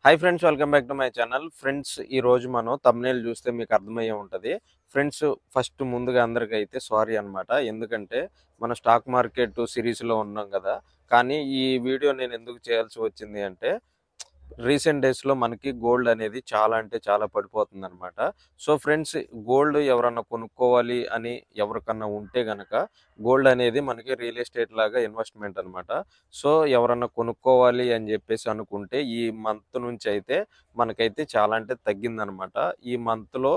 Hi friends, welcome back to my channel. Friends, ఈ రోజు మనం థంబ్‌నెయిల్ చూస్తే మీకు అర్థమయ్యే ఉంటది. ఫ్రెండ్స్, ఫస్ట్ ముందుగా అందరికైతే సారీ అన్నమాట. ఎందుకంటే మన స్టాక్ మార్కెట్ సిరీస్‌లో ఉన్నాం కదా! కానీ ఈ వీడియో నేను ఎందుకు చేయాల్సి వచ్చింది అంటే రీసెంట్ డేస్‌లో మనకి గోల్డ్ అనేది చాలా అంటే చాలా పడిపోతుందనమాట. సో, ఫ్రెండ్స్, గోల్డ్ ఎవరన్నా కొనుక్కోవాలి అని ఎవరికన్నా ఉంటే గనక గోల్డ్ అనేది మనకి రియల్ ఎస్టేట్ లాగా ఇన్వెస్ట్‌మెంట్ అనమాట. సో, ఎవరన్నా కొనుక్కోవాలి అని జెప్పేసి అనుకుంటే ఈ మంత్ నుంచయితే మనకైతే చాలా అంటే తగ్గిందనమాట. ఈ మంత్‌లో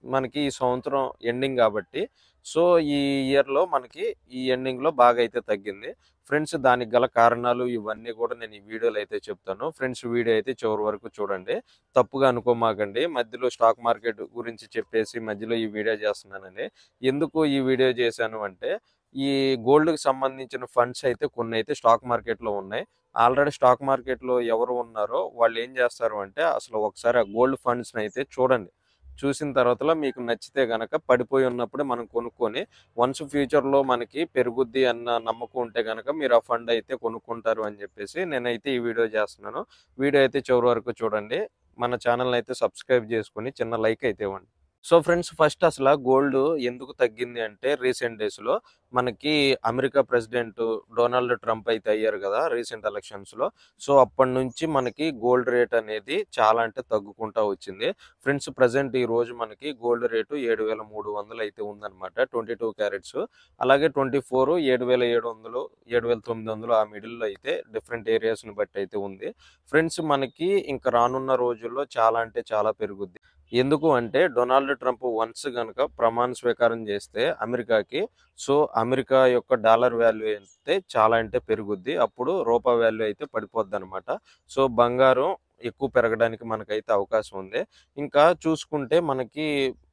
మనకి ఈ సంవత్సరం ఎండింగ్ గాబట్టి, సో, ఈ ఇయర్‌లో మనకి ఈ ఎండింగ్‌లో బాగా అయితే తగ్గింది. ఫ్రెండ్స్, దానికి గల కారణాలు ఇవన్నీ కూడా నేను ఈ వీడియోలో అయితే చెప్తాను. ఫ్రెండ్స్, వీడియో అయితే చివరి వరకు చూడండి. తప్పుగా అనుకోమాకండి. మధ్యలో స్టాక్ మార్కెట్ గురించి చెప్పేసి మధ్యలో ఈ వీడియో చేస్తున్నానని. ఎందుకు ఈ వీడియో చేశాను అంటే, ఈ గోల్డ్‌కి సంబంధించిన ఫండ్స్ అయితే కొన్నైతే స్టాక్ మార్కెట్‌లో ఉన్నాయి. ఆల్రెడీ స్టాక్ మార్కెట్‌లో ఎవరు ఉన్నారో వాళ్ళు ఏం చేస్తారు అంటే, అసలు ఒకసారి ఆ గోల్డ్ ఫండ్స్‌నైతే చూడండి. చూసిన తర్వాతలో మీకు నచ్చితే గనక పడిపోయి ఉన్నప్పుడే మనం కొనుక్కొని వన్స్ ఫ్యూచర్‌లో మనకి పెరుగుద్ది అన్న నమ్మకం ఉంటే గనక మీరు ఆ ఫండ్ అయితే కొనుక్కుంటారు అని జెప్పేసి నేనైతే ఈ వీడియో జేస్తున్నాను. వీడియో అయితే చివరి వరకు చూడండి. మన ఛానెల్‌ని అయితే సబ్స్క్రైబ్ జేసుకొని చిన్న లైక్ అయితే ఇవ్వండి. సో, ఫ్రెండ్స్, ఫస్ట్ అసల గోల్డ్ ఎందుకు తగ్గింది అంటే రీసెంట్ డేస్‌లో మనకి అమెరికా ప్రెసిడెంట్ డొనాల్డ్ ట్రంప్ అయితే అయ్యారు గదా! రీసెంట్ ఎలక్షన్స్‌లో. సో, అప్పటినుంచి మనకి గోల్డ్ రేట్ అనేది చాలా అంటే తగ్గుకుంటా వచ్చింది. ఫ్రెండ్స్, ప్రెజెంట్ ఈ రోజు మనకి గోల్డ్ రేటు 7,300 అయితే ఉందన్నమాట. 22 క్యారెట్స్. అలాగే 24 7,700, 7,900 ఆ మిడిల్‌లో అయితే డిఫరెంట్ ఏరియాస్‌ని బట్టి అయితే ఉంది. ఫ్రెండ్స్, మనకి ఇంక రానున్న రోజుల్లో చాలా అంటే చాలా పెరుగుద్ది. ఎందుకు అంటే డొనాల్డ్ ట్రంప్ వన్స్ గనక ప్రమాణ స్వీకారం చేస్తే అమెరికాకి, సో, అమెరికా యొక్క డాలర్ వాల్యూ అయితే చాలా అంటే పెరుగుద్ది. అప్పుడు రూపా వాల్యూ అయితే పడిపోద్దనమాట. సో, బంగారం ఎక్కువ పెరగడానికి మనకైతే అవకాశం ఉంది. ఇంకా చూసుకుంటే మనకి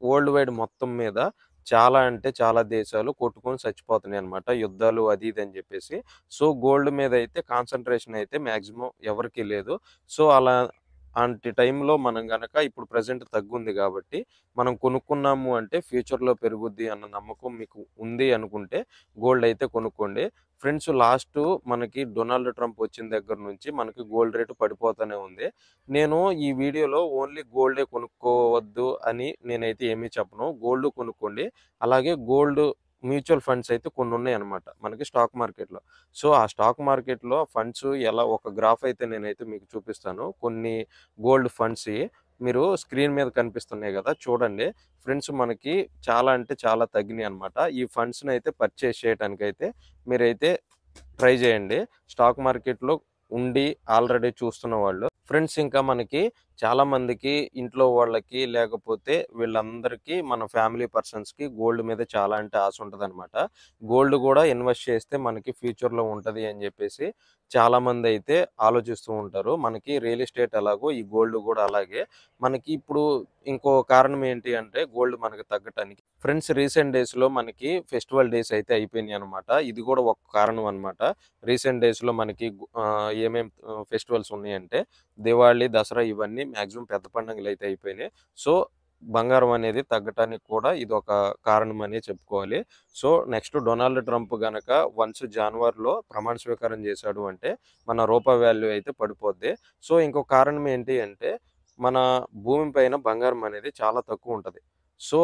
వరల్డ్ వైడ్ మొత్తం మీద చాలా అంటే చాలా దేశాలు కొట్టుకొని చచ్చిపోతున్నాయన్నమాట. యుద్ధాలు అది ఇది అని చెప్పేసి. సో, గోల్డ్ మీద అయితే కాన్సంట్రేషన్ అయితే మాక్సిమం ఎవరికీ లేదు. సో, అలాంటి టైంలో మనం గనక ఇప్పుడు ప్రెజెంట్ తగ్గుంది గాబట్టి, మనం కొనుక్కున్నాము అంటే ఫ్యూచర్‌లో పెరుగుద్ది అన్న నమ్మకం మీకు ఉంది అనుకుంటే గోల్డ్ అయితే కొనుక్కోండి. ఫ్రెండ్స్, లాస్టు మనకి డొనాల్డ్ ట్రంప్ వచ్చిన దగ్గర నుంచి మనకి గోల్డ్ రేటు పడిపోతూనే ఉంది. నేను ఈ వీడియోలో ఓన్లీ గోల్డే కొనుక్కోవద్దు అని నేనైతే ఏమీ చెప్పను. గోల్డ్ కొనుక్కోండి. అలాగే గోల్డ్ మ్యూచువల్ ఫండ్స్ అయితే కొన్నున్నాయన్నమాట మనకి స్టాక్ మార్కెట్‌లో. సో, ఆ స్టాక్ మార్కెట్‌లో ఫండ్స్ ఎలా ఒక గ్రాఫ్ అయితే నేనైతే మీకు చూపిస్తాను. కొన్ని గోల్డ్ ఫండ్స్‌యి మీరు స్క్రీన్ మీద కనిపిస్తున్నాయి గదా! చూడండి. ఫ్రెండ్స్, మనకి చాలా అంటే చాలా తగ్గినాయన్నమాట. ఈ ఫండ్స్‌నైతే పర్చేస్ చేయటానికైతే మీరైతే ట్రై జేయండి. స్టాక్ మార్కెట్‌లో ఉండి ఆల్రెడీ చూస్తున్న వాళ్ళు. ఫ్రెండ్స్, ఇంకా మనకి చాలా మందికి ఇంట్లో వాళ్ళకి లేకపోతే వీళ్ళందరికీ మన ఫ్యామిలీ పర్సన్స్‌కి గోల్డ్ మీద చాలా అంటే ఆశ ఉంటదనమాట. గోల్డ్ గూడా ఇన్వెస్ట్ చేస్తే మనకి ఫ్యూచర్‌లో ఉంటది అని జెప్పేసి చాలామందైతే ఆలోచిస్తూ ఉంటారు. మనకి రియల్ ఎస్టేట్ ఎలాగో ఈ గోల్డ్ గూడా అలాగే. మనకి ఇప్పుడు ఇంకో కారణం ఏంటి అంటే గోల్డ్ మనకు తగ్గటానికి. ఫ్రెండ్స్, రీసెంట్ డేస్‌లో మనకి ఫెస్టివల్ డేస్ అయితే అయిపోయినాయనమాట. ఇది గూడా ఒక కారణం అనమాట. రీసెంట్ డేస్‌లో మనకి ఏమేం ఫెస్టివల్స్ ఉన్నాయంటే దివాళీ, దసరా ఇవన్నీ మాక్సిమం పెద్ద పండుగలైతే అయిపోయినాయి. సో, బంగారం అనేది తగ్గటానికి కూడా ఇదొక కారణమనే చెప్పుకోవాలి. సో, నెక్స్ట్ డొనాల్డ్ ట్రంప్ గనక వన్స్ జాన్వరిలో ప్రమాణ స్వీకారం చేశాడు అంటే మన రూపా వాల్యూ అయితే పడిపోద్ది. సో, ఇంకో కారణం ఏంటి అంటే మన భూమి పైన బంగారం అనేది చాలా తక్కువుంటది. సో,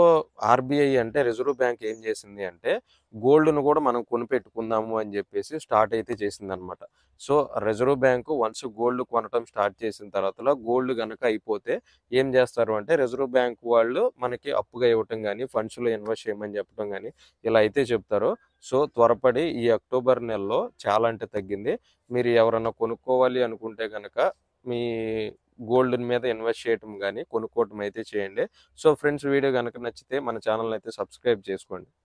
ఆర్‌బీఐ అంటే రిజర్వ్ బ్యాంక్ ఏం చేసింది అంటే గోల్డ్‌ను కూడా మనం కొనిపెట్టుకుందాము అని చెప్పేసి స్టార్ట్ అయితే చేసిందనమాట. So, reserve bank once gold కొనటం స్టార్ట్ చేసిన తర్వాతలో గోల్డ్ గనక అయిపోతే ఏం జేస్తారు అంటే రిజర్వ్ బ్యాంక్ వాళ్ళు మనకి అప్పుగా ఇవ్వటం గానీ, ఫండ్స్‌లో ఇన్వెస్ట్ చేయమని చెప్పడం గానీ ఇలా అయితే చెప్తారు. సో, త్వరపడి ఈ అక్టోబర్ నెలలో చాలా అంటే తగ్గింది. మీరు ఎవరన్నా కొనుక్కోవాలి అనుకుంటే గనక మీ గోల్డ్ మీద ఇన్వెస్ట్ చేయటం గానీ, కొనుక్కోవటం అయితే చేయండి. సో, ఫ్రెండ్స్, వీడియో గనక నచ్చితే మన ఛానెల్‌ని అయితే సబ్స్క్రైబ్ చేసుకోండి.